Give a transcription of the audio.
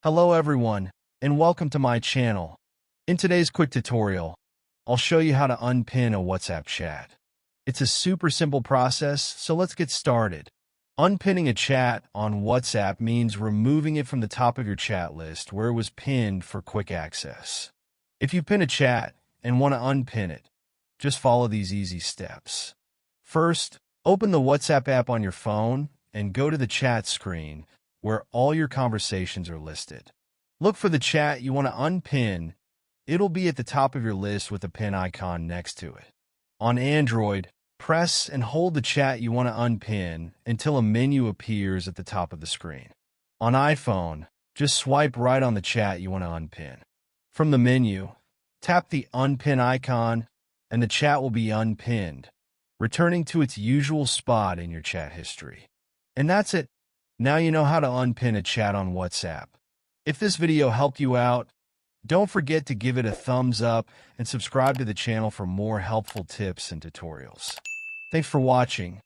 Hello everyone, and welcome to my channel. In today's quick tutorial, I'll show you how to unpin a WhatsApp chat. It's a super simple process, so let's get started. Unpinning a chat on WhatsApp means removing it from the top of your chat list where it was pinned for quick access. If you pin a chat and want to unpin it, just follow these easy steps. First, open the WhatsApp app on your phone and go to the chat screen where all your conversations are listed. Look for the chat you want to unpin. It'll be at the top of your list with a pin icon next to it. On Android, press and hold the chat you want to unpin until a menu appears at the top of the screen. On iPhone, just swipe right on the chat you want to unpin. From the menu, tap the unpin icon and the chat will be unpinned, returning to its usual spot in your chat history. And that's it. Now you know how to unpin a chat on WhatsApp. If this video helped you out, don't forget to give it a thumbs up and subscribe to the channel for more helpful tips and tutorials. Thanks for watching.